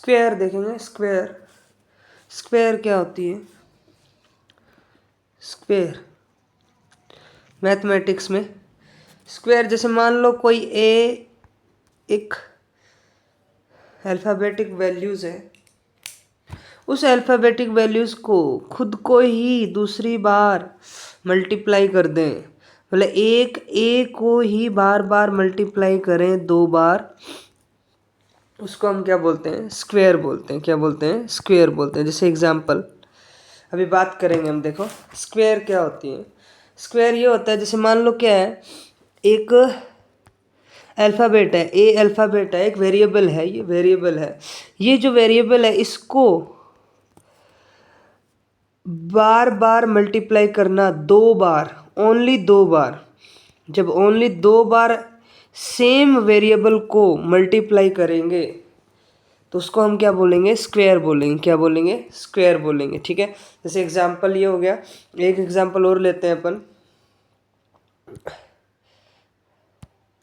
Square देखेंगे। Square, square क्या होती है? स्क्वायर मैथमेटिक्स में स्क्वायर, जैसे मान लो कोई एक अल्फ़ाबेटिक वैल्यूज़ है, उस अल्फ़ाबेटिक वैल्यूज़ को खुद को ही दूसरी बार मल्टीप्लाई कर दें, मतलब एक ए को ही बार बार मल्टीप्लाई करें 2 बार, उसको हम क्या बोलते हैं? स्क्वायर बोलते हैं। क्या बोलते हैं? स्क्वायर बोलते हैं। जैसे एग्जांपल अभी बात करेंगे हम। देखो स्क्वायर क्या होती है। स्क्वायर ये होता है, जैसे मान लो क्या है, एक अल्फ़ाबेट है, ए अल्फ़ाबेट है, एक वेरिएबल है, ये वेरिएबल है, ये जो वेरिएबल है इसको बार बार मल्टीप्लाई करना 2 बार, ओनली 2 बार। जब ओनली 2 बार सेम वेरिएबल को मल्टीप्लाई करेंगे तो उसको हम क्या बोलेंगे? स्क्वायर बोलेंगे। क्या बोलेंगे? स्क्वायर बोलेंगे। ठीक है, जैसे एग्जांपल ये हो गया। एक एग्जांपल और लेते हैं अपन।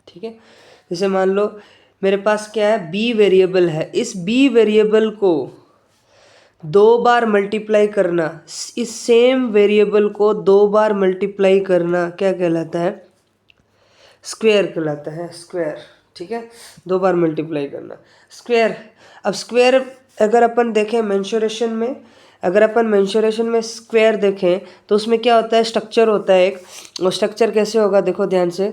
ठीक है, जैसे मान लो मेरे पास क्या है, बी वेरिएबल है, इस बी वेरिएबल को 2 बार मल्टीप्लाई करना, इस सेम वेरिएबल को 2 बार मल्टीप्लाई करना क्या कहलाता है? स्क्वायर कहलाता है। स्क्वायर, ठीक है, 2 बार मल्टीप्लाई करना स्क्वायर। अब स्क्वायर अगर अपन देखें मेंशुरेशन में, अगर अपन मेंशुरेशन में स्क्वायर देखें तो उसमें क्या होता है? स्ट्रक्चर होता है एक। वो स्ट्रक्चर कैसे होगा? देखो ध्यान से,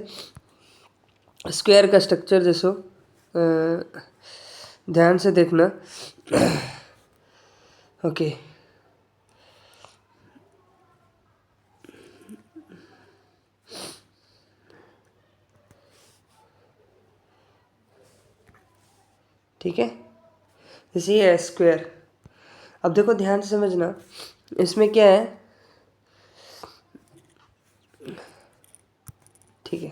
स्क्वायर का स्ट्रक्चर जैसो ध्यान से देखना। ओके, ठीक है, जैसे ये है स्क्वायर। अब देखो ध्यान से समझना, इसमें क्या है, ठीक है,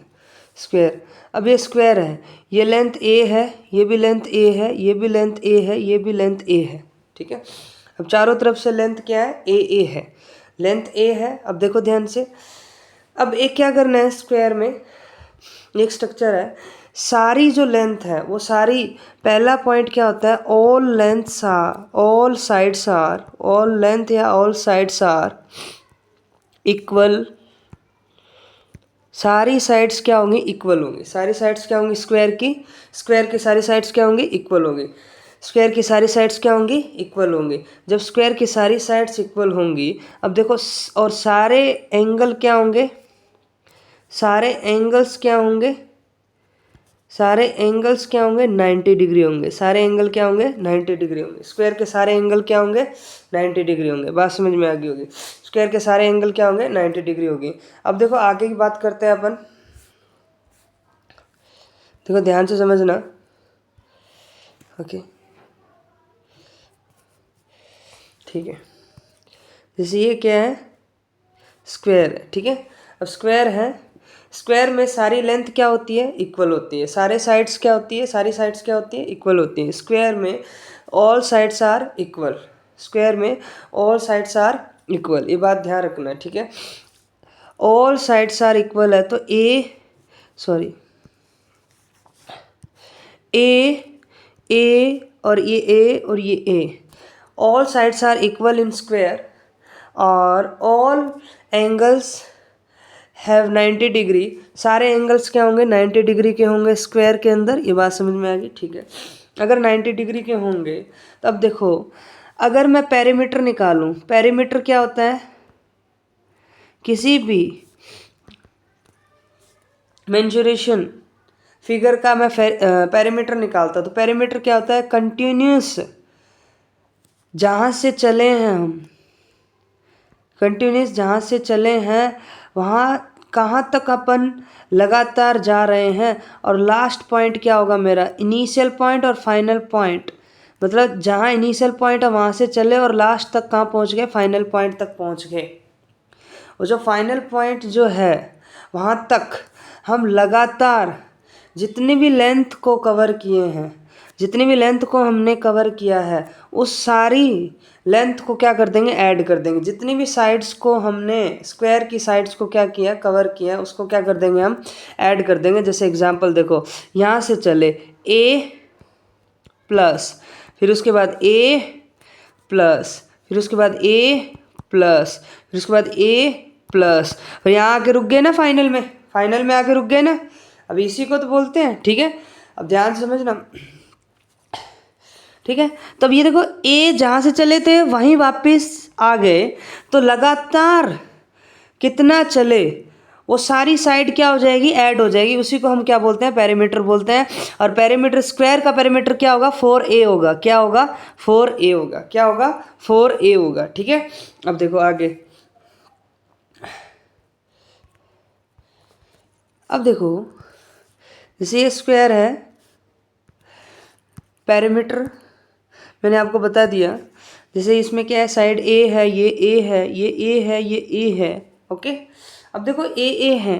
स्क्वायर। अब ये स्क्वायर है, ये लेंथ ए है, ये भी लेंथ ए है, ये भी लेंथ ए है, ये भी लेंथ ए है। ठीक है, अब चारों तरफ से लेंथ क्या है? ए है, लेंथ ए है। अब देखो ध्यान से, अब एक क्या करना है, स्क्वायर में एक स्ट्रक्चर है, सारी जो लेंथ है वो सारी, पहला पॉइंट क्या होता है? All lengths are, all sides are, all length या ऑल साइड्स आर इक्वल। सारी साइड्स क्या होंगी? इक्वल होंगी। सारी साइड्स क्या होंगी? स्क्वायर की, स्क्वायर की सारी साइड्स क्या होंगी? इक्वल होंगी। स्क्वायर की सारी साइड्स क्या होंगी? इक्वल होंगी। जब स्क्वायर की सारी साइड्स इक्वल होंगी, अब देखो, और सारे एंगल क्या होंगे? सारे एंगल्स क्या होंगे? सारे एंगल्स क्या होंगे? 90 डिग्री होंगे। सारे एंगल क्या होंगे? 90 डिग्री होंगे। स्क्वायर के सारे एंगल क्या होंगे? 90 डिग्री होंगे। बात समझ में आ गई होगी। स्क्वायर के सारे एंगल क्या होंगे? 90 डिग्री होगी। अब देखो आगे की बात करते हैं अपन। देखो ध्यान से समझना। ओके, ठीक है, जैसे ये क्या है? स्क्वायर है। ठीक है, अब स्क्वायर है, स्क्वायर में सारी लेंथ क्या होती है? इक्वल होती है। सारे साइड्स क्या होती है? सारी साइड्स क्या होती है? इक्वल होती है। स्क्वायर में all sides are equal. Square में ऑल साइड्स आर इक्वल, ये बात ध्यान रखना है। ठीक है, ऑल साइड्स आर इक्वल है तो ए और ये A, all sides are equal in square और ऑल एंगल्स हैव 90 डिग्री। सारे एंगल्स क्या होंगे? 90 डिग्री के होंगे स्क्वायर के अंदर। ये बात समझ में आ गई? ठीक है, अगर 90 डिग्री के होंगे तो अब देखो, अगर मैं पेरीमीटर निकालूं, पेरीमीटर क्या होता है? किसी भी मेंसुरेशन फिगर का मैं पेरीमीटर निकालता तो पेरीमीटर क्या होता है? कंटिन्यूस, जहाँ से चले हैं हम, कंटिन्यूस जहाँ से चले हैं वहाँ कहाँ तक अपन लगातार जा रहे हैं, और लास्ट पॉइंट क्या होगा मेरा? इनिशियल पॉइंट और फाइनल पॉइंट। मतलब जहाँ इनिशियल पॉइंट है वहाँ से चले और लास्ट तक कहाँ पहुँच गए? फाइनल पॉइंट तक पहुँच गए। और जो फाइनल पॉइंट जो है वहाँ तक हम लगातार जितनी भी लेंथ को कवर किए हैं, जितनी भी लेंथ को हमने कवर किया है, उस सारी लेंथ को क्या कर देंगे? ऐड कर देंगे। जितनी भी साइड्स को हमने, स्क्वायर की साइड्स को क्या किया? कवर किया, उसको क्या कर देंगे? हम ऐड कर देंगे। जैसे एग्जांपल देखो, यहाँ से चले a प्लस, फिर उसके बाद ए प्लस, फिर उसके बाद ए प्लस, फिर उसके बाद ए प्लस, फिर यहाँ आके रुक गए ना फाइनल में आके रुक गए ना। अब इसी को तो बोलते हैं, ठीक है। अब ध्यान से समझना, ठीक है। तब ये देखो ए जहाँ से चले थे वहीं वापस आ गए, तो लगातार कितना चले वो सारी साइड क्या हो जाएगी, ऐड हो जाएगी। उसी को हम क्या बोलते हैं, पेरीमीटर बोलते हैं। और पेरीमीटर स्क्वायर का पेरीमीटर क्या होगा, 4a होगा। क्या होगा, 4a होगा। क्या होगा, 4a होगा, ठीक है। अब देखो आगे, अब देखो जैसे ये स्क्वायर है, पेरीमीटर मैंने आपको बता दिया। जैसे इसमें क्या है, साइड ए है, ये ए है, ये ए है, ये ए है, ओके। अब देखो ए है।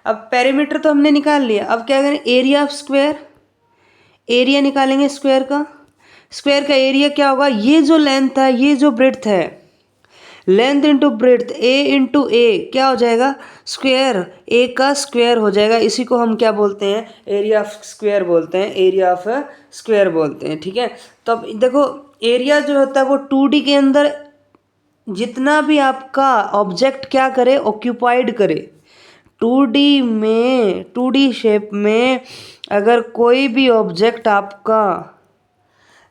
अब पेरीमीटर तो हमने निकाल लिया, अब क्या करें, एरिया ऑफ स्क्वायर, एरिया निकालेंगे स्क्वायर का। स्क्वायर का एरिया क्या होगा, ये जो लेंथ है, ये जो ब्रेड्थ है, लेंथ इंटू ब्रेड्थ, ए इंटू ए क्या हो जाएगा, स्क्वायर, ए का स्क्वायर हो जाएगा। इसी को हम क्या बोलते हैं, एरिया ऑफ स्क्वायर बोलते हैं, एरिया ऑफ स्क्वायर बोलते हैं, ठीक है। तो अब देखो एरिया जो होता है वो 2D के अंदर जितना भी आपका ऑब्जेक्ट क्या करे, ऑक्यूपाइड करे। 2D में, 2D शेप में अगर कोई भी ऑब्जेक्ट आपका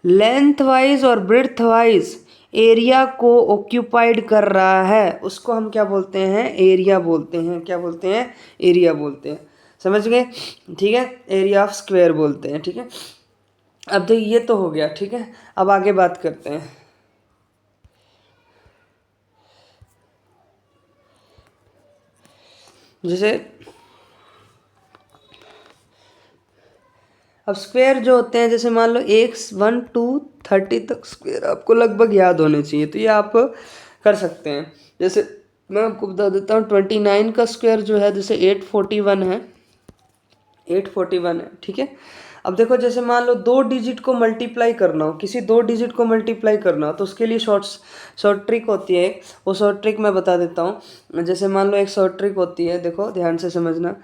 लेंथ वाइज और ब्रेड्थ वाइज एरिया को ऑक्यूपाइड कर रहा है, उसको हम क्या बोलते हैं, एरिया बोलते हैं। क्या बोलते हैं, एरिया बोलते हैं। समझ गए, ठीक है। एरिया ऑफ स्क्वायर बोलते हैं, ठीक है। अब तो ये तो हो गया, ठीक है। अब आगे बात करते हैं। जैसे अब स्क्वायर जो होते हैं, जैसे मान लो 1 2 30 तक स्क्वायर आपको लगभग याद होने चाहिए, तो ये आप कर सकते हैं। जैसे मैं आपको बता देता हूँ, 29 का स्क्वायर जो है, जैसे 841 है, 841 है, ठीक है। अब देखो जैसे मान लो 2 डिजिट को मल्टीप्लाई करना हो, किसी 2 डिजिट को मल्टीप्लाई करना हो, तो उसके लिए शॉर्ट ट्रिक होती है। वो शॉर्ट ट्रिक मैं बता देता हूँ। जैसे मान लो एक शॉर्ट ट्रिक होती है, देखो ध्यान से समझना।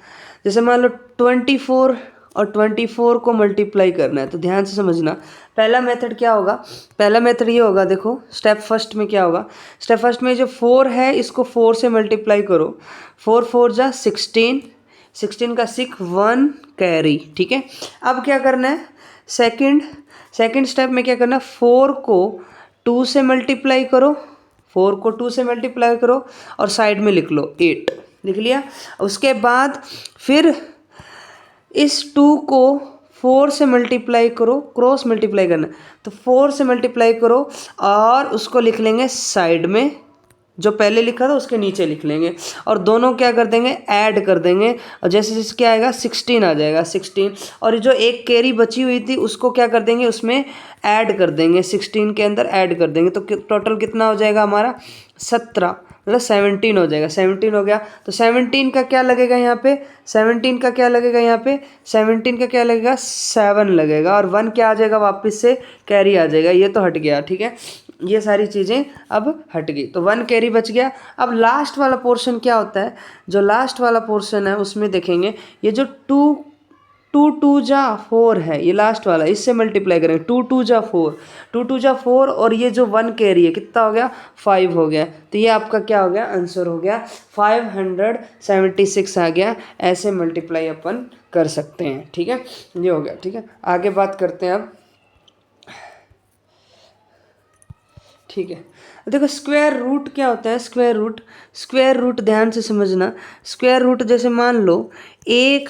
जैसे मान लो 24 और 24 को मल्टीप्लाई करना है, तो ध्यान से समझना। पहला मेथड क्या होगा, पहला मेथड ये होगा, देखो स्टेप फर्स्ट में क्या होगा, स्टेप फर्स्ट में जो 4 है इसको 4 से मल्टीप्लाई करो। 4 4 जा 16, 16 का 6 1 कैरी, ठीक है। अब क्या करना है, सेकंड स्टेप में क्या करना है, 4 को 2 से मल्टीप्लाई करो, 4 को 2 से मल्टीप्लाई करो और साइड में लिख लो 8, लिख लिया। उसके बाद फिर इस 2 को 4 से मल्टीप्लाई करो, क्रॉस मल्टीप्लाई करना, तो 4 से मल्टीप्लाई करो और उसको लिख लेंगे साइड में, जो पहले लिखा था उसके नीचे लिख लेंगे, और दोनों क्या कर देंगे, ऐड कर देंगे। और जैसे जैसे क्या आएगा, 16 आ जाएगा, 16। और जो एक कैरी बची हुई थी उसको क्या कर देंगे, उसमें ऐड कर देंगे, 16 के अंदर ऐड कर देंगे। तो टोटल कितना हो जाएगा हमारा, 17, मतलब 17 हो जाएगा। 17 हो गया, तो 17 का क्या लगेगा यहाँ पे, 17 का क्या लगेगा यहाँ पे, 17 का क्या लगेगा, 7 लगेगा, और 1 क्या आ जाएगा, वापस से कैरी आ जाएगा। ये तो हट गया, ठीक है। ये सारी चीज़ें अब हट गई, तो 1 कैरी बच गया। अब लास्ट वाला पोर्शन क्या होता है, जो लास्ट वाला पोर्शन है उसमें देखेंगे, ये जो 2 जा 4 है, ये लास्ट वाला, इससे मल्टीप्लाई करेंगे, 2 जा 4, 2 जा 4, और ये जो 1 कैरी है कितना हो गया, 5 हो गया। तो ये आपका क्या हो गया, आंसर हो गया 576 आ गया। ऐसे मल्टीप्लाई अपन कर सकते हैं, ठीक है। ये हो गया, ठीक है। आगे बात करते हैं अब, ठीक है। देखो स्क्वायर रूट क्या होता है, स्क्वायर रूट ध्यान से समझना। स्क्वायर रूट जैसे मान लो एक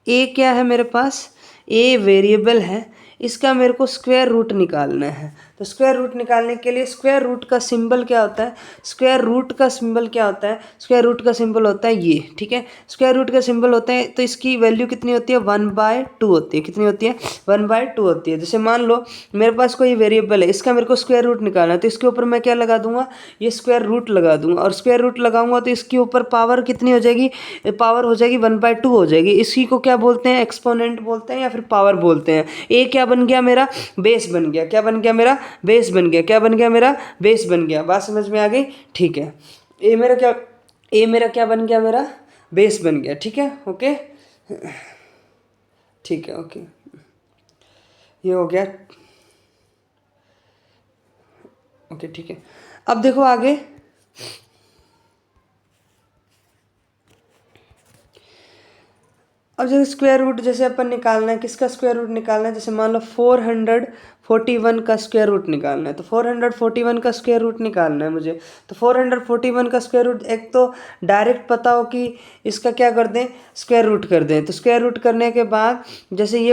ए क्या है मेरे पास, ए वेरिएबल है, इसका मेरे को स्क्वायर रूट निकालना है। तो स्क्वायर रूट निकालने के लिए स्क्वायर रूट का सिंबल क्या होता है, स्क्वायर रूट का सिंबल क्या होता है, स्क्वायर रूट का सिंबल होता है ये, ठीक है। स्क्वायर रूट का सिंबल होता है, तो इसकी वैल्यू कितनी होती है, 1/2 होती है। कितनी होती है, 1/2 होती है। जैसे मान लो मेरे पास कोई वेरिएबल है, इसका मेरे को स्क्वायर रूट निकालना है, तो इसके ऊपर मैं क्या लगा दूंगा, ये स्क्वायर रूट लगा दूंगा, और स्क्वायर रूट लगाऊंगा तो इसके ऊपर पावर कितनी हो जाएगी, पावर हो जाएगी 1/2 हो जाएगी। इसी को क्या बोलते हैं, एक्सपोनेंट बोलते हैं या फिर पावर बोलते हैं। ए क्या बन गया मेरा, बेस बन गया। क्या बन गया मेरा, बेस बन गया। क्या बन गया मेरा, बेस बन गया। बात समझ में आ गई, ठीक है। ए मेरा क्या बन गया, मेरा बेस बन गया, ठीक है, ओके, ठीक है, ओके, ये हो गया। ओके ठीक है। अब देखो आगे, अब जैसे स्क्वायर रूट जैसे अपन निकालना है, किसका स्क्वायर रूट निकालना है, जैसे मान लो 441 का स्क्वायर रूट निकालना है, तो 441 का स्क्वायर रूट निकालना है मुझे। तो 441 का स्क्वायर रूट, एक तो डायरेक्ट पता हो कि इसका क्या कर दें, स्क्वायर रूट कर दें। तो स्क्वायर रूट करने के बाद जैसे ये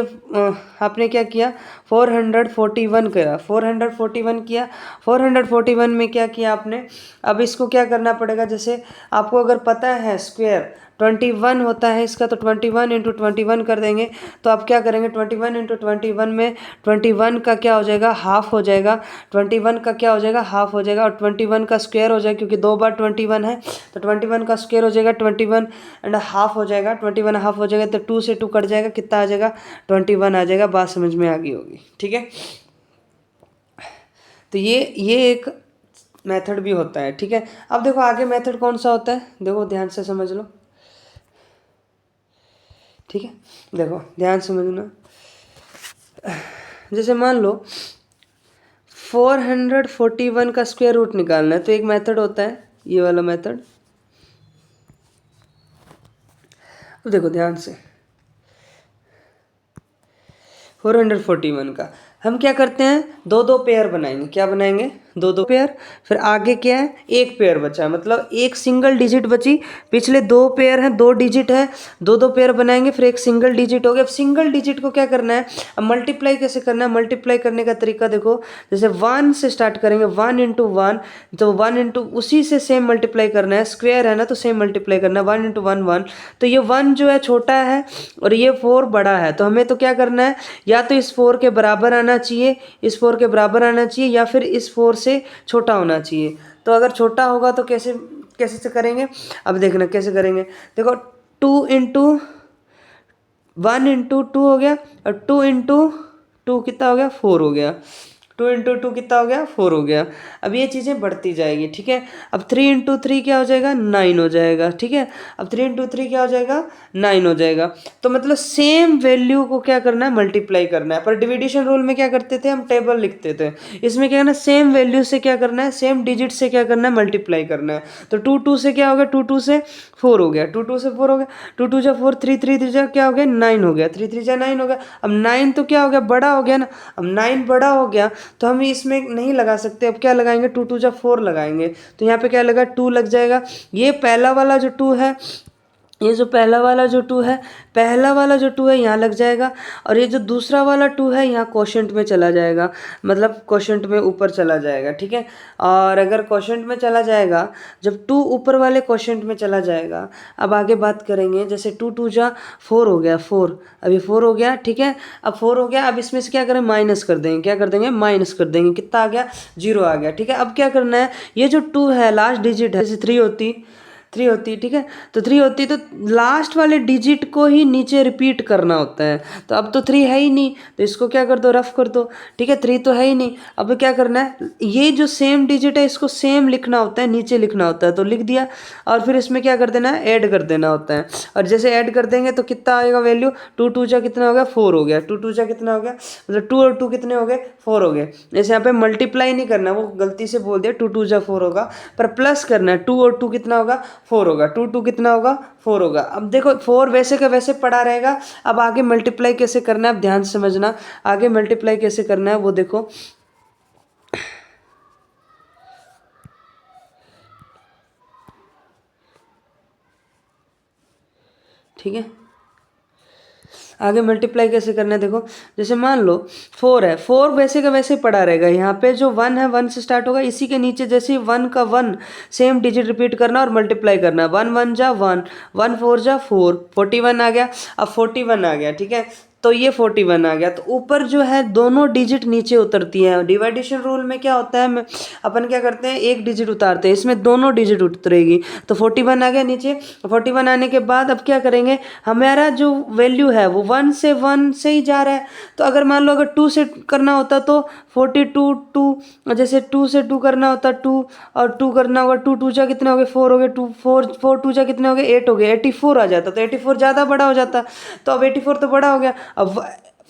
आपने क्या किया, 441 किया, 441 किया, 441 में क्या किया आपने, अब इसको क्या करना पड़ेगा, जैसे आपको अगर पता है स्क्वायर 21 होता है इसका, तो 21 इंटू 21 कर देंगे। तो आप क्या करेंगे, 21 इंटू 21 में 21 का क्या हो जाएगा, हाफ हो जाएगा। 21 का क्या हो जाएगा, हाफ हो जाएगा, और 21 का स्क्वायर हो जाएगा, क्योंकि 2 बार 21 है, तो 21 का स्क्वायर हो जाएगा 21 एंड हाफ हो जाएगा। 21 हाफ हो जाएगा तो 2 से 2 कट जाएगा, कितना आ जाएगा, 21 आ जाएगा। बात समझ में आ गई होगी, ठीक है। तो ये एक मेथड भी होता है, ठीक है। अब देखो आगे मेथड कौन सा होता है, देखो ध्यान से समझ लो, ठीक है। देखो ध्यान से समझना, जैसे मान लो 441 का स्क्वायर रूट निकालना है, तो एक मेथड होता है ये वाला मेथड। अब देखो ध्यान से, 441 का हम क्या करते हैं, दो दो पेयर बनाएंगे, क्या बनाएंगे, दो दो पेयर। फिर आगे क्या है, एक पेयर बचा, मतलब एक सिंगल डिजिट बची, पिछले दो पेयर हैं, दो डिजिट है, दो दो पेयर बनाएंगे, फिर एक सिंगल डिजिट हो गया। अब सिंगल डिजिट को क्या करना है, अब मल्टीप्लाई कैसे करना है, मल्टीप्लाई करने का तरीका देखो, जैसे 1 से स्टार्ट करेंगे, 1 इंटू 1, तो 1 इंटू उसी से सेम मल्टीप्लाई करना है, स्क्वायर है ना तो सेम मल्टीप्लाई करना है, 1 इंटू 1 1। तो ये 1 जो है छोटा है और ये 4 बड़ा है, तो हमें तो क्या करना है, या तो इस 4 के बराबर आना चाहिए, इस 4 के बराबर आना चाहिए, या फिर इस 4 से छोटा होना चाहिए। तो अगर छोटा होगा तो कैसे कैसे से करेंगे, अब देखना कैसे करेंगे। देखो 2 इंटू 1 इंटू 2 हो गया, और 2 इंटू 2 कितना हो गया, 4 हो गया। 2 इंटू 2 कितना हो गया, 4 हो गया। अब ये चीज़ें बढ़ती जाएगी, ठीक है। अब 3 इंटू 3 क्या हो जाएगा, 9 हो जाएगा, ठीक है। अब 3 इंटू 3 क्या हो जाएगा, 9 हो जाएगा। तो मतलब सेम वैल्यू को क्या करना है, मल्टीप्लाई करना है। पर डिविडेशन रूल में क्या करते थे, हम टेबल लिखते थे। इसमें क्या करना है, सेम वैल्यू से क्या करना है, सेम डिजिट से क्या करना है, मल्टीप्लाई करना है। तो 2 2 से क्या हो गया, 2 2 से 4 हो गया, 2 2 से 4 हो गया, 2 2 जा 4, 3 3 जा क्या हो गया, 9 हो गया, 3 3 जा 9 हो गया। अब 9 तो क्या हो गया, बड़ा हो गया ना। अब 9 बड़ा हो गया तो हम इसमें नहीं लगा सकते, अब क्या लगाएंगे, 2 2 जा 4 लगाएंगे। तो यहाँ पे क्या लगा, 2 लग जाएगा। ये पहला वाला जो 2 है, ये जो पहला वाला जो 2 है, पहला वाला जो 2 है यहाँ लग जाएगा, और ये जो दूसरा वाला 2 है यहाँ क्वोशंट में चला जाएगा, मतलब क्वोशंट में ऊपर चला जाएगा, ठीक है। और अगर क्वोशंट में चला जाएगा, जब 2 ऊपर वाले क्वोशंट में चला जाएगा, अब आगे बात करेंगे, जैसे 2 2 जा 4 हो गया, 4, अब ये 4 हो गया, ठीक है। अब 4 हो गया, अब इसमें से क्या करें, माइनस कर देंगे, क्या कर देंगे, माइनस कर देंगे, कितना आ गया, 0 आ गया, ठीक है। अब क्या करना है, ये जो 2 है लास्ट डिजिट है, जैसे 3 होती, ठीक है। तो 3 होती तो लास्ट वाले डिजिट को ही नीचे रिपीट करना होता है। तो अब तो 3 है ही नहीं, तो इसको क्या कर दो, रफ कर दो, ठीक है। 3 तो है ही नहीं, अब क्या करना है, ये जो सेम डिजिट है इसको सेम लिखना होता है, नीचे लिखना होता है, तो लिख दिया। और फिर इसमें क्या कर देना है, ऐड कर देना होता है। और जैसे ऐड कर देंगे तो कितना आएगा वैल्यू, 2 2 जा कितना हो गया, 4 हो गया, 2 2 जा कितना हो गया, मतलब 2 और 2 कितने हो गए, 4 हो गए। जैसे यहाँ पे मल्टीप्लाई नहीं करना, वो गलती से बोल दिया 2 2 जा 4 होगा, पर प्लस करना है, 2 और 2 कितना होगा, 4 होगा, 2 2 कितना होगा, 4 होगा। अब देखो 4 वैसे का वैसे पड़ा रहेगा। अब आगे मल्टीप्लाई कैसे करना है, अब ध्यान से समझना, आगे मल्टीप्लाई कैसे करना है वो देखो, ठीक है। आगे मल्टीप्लाई कैसे करना है देखो, जैसे मान लो 4 है, 4 वैसे का वैसे पड़ा रहेगा, यहाँ पे जो 1 है 1 से स्टार्ट होगा, इसी के नीचे जैसे 1 का 1 सेम डिजिट रिपीट करना और मल्टीप्लाई करना, 1 1 जा 1, 1 4 जा 4, 41 आ गया। अब 41 आ गया, ठीक है। तो ये 41 आ गया, तो ऊपर जो है दोनों डिजिट नीचे उतरती हैं। डिवाइडेशन रूल में क्या होता है, अपन क्या करते हैं, एक डिजिट उतारते हैं, इसमें दोनों डिजिट उतरेगी। तो 41 आ गया नीचे, 41 आने के बाद अब क्या करेंगे, हमारा जो वैल्यू है वो 1 से ही जा रहा है। तो अगर मान लो अगर 2 से करना होता तो 42 2, जैसे 2 से 2 करना होता 2, और 2 करना होगा, 2 2 जा कितने हो गए, 4 हो गए, 2 4 4 2 जा कितने हो गए, 8 हो गए, 84 आ जाता, तो 84 ज़्यादा बड़ा हो जाता। तो अब 84 तो बड़ा हो गया। अब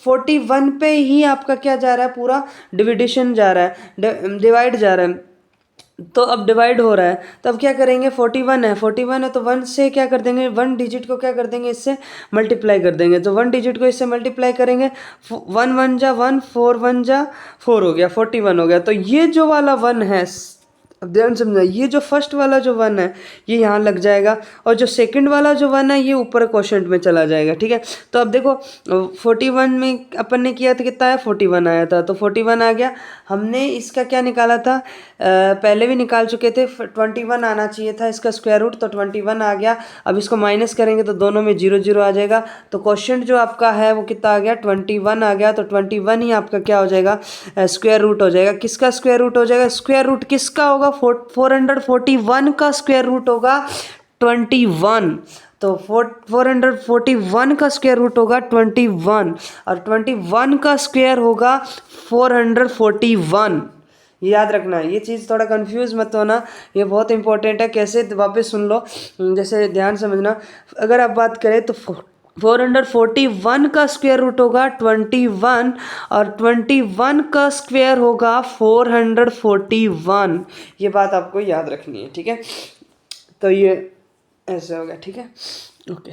41 पे ही आपका क्या जा रहा है, पूरा डिविडेशन जा रहा है, डिवाइड जा रहा है। तो अब डिवाइड हो रहा है, तो अब क्या करेंगे, 41 है तो 1 से क्या कर देंगे, 1 डिजिट को क्या कर देंगे, इससे मल्टीप्लाई कर देंगे। तो 1 डिजिट को इससे मल्टीप्लाई करेंगे, 1 1 जा 1, 4 1 जा 4 हो गया, 41 हो गया। तो ये जो वाला 1 है, अब ध्यान समझना, ये जो फर्स्ट वाला जो 1 है ये यहाँ लग जाएगा, और जो सेकंड वाला जो 1 है ये ऊपर क्वोशंट में चला जाएगा, ठीक है। तो अब देखो 41 में अपन ने किया था, कितना आया, 41 आया था, तो 41 आ गया। हमने इसका क्या निकाला था, पहले भी निकाल चुके थे, 21 आना चाहिए था इसका स्क्वायर रूट, तो 21 आ गया। अब इसको माइनस करेंगे तो दोनों में 0 0 आ जाएगा, तो क्वोशंट जो आपका है वो कितना आ गया, 21 आ गया। तो 21 ही आपका क्या हो जाएगा, स्क्वायर रूट हो जाएगा। किसका स्क्वायर रूट हो जाएगा, स्क्वायर रूट किसका होगा, 441 का स्क्वायर रूट होगा 21। तो 441 का स्क्वायर रूट होगा 21, और 21 का स्क्वायर होगा 441। ये याद रखना है, ये चीज़ थोड़ा कंफ्यूज मत होना, ये बहुत इंपॉर्टेंट है। कैसे, वापस सुन लो, जैसे ध्यान समझना। अगर आप बात करें तो 441 का स्क्वायर रूट होगा 21, और 21 का स्क्वायर होगा 441। ये बात आपको याद रखनी है, ठीक है। तो ये ऐसे होगा, ठीक है, ओके।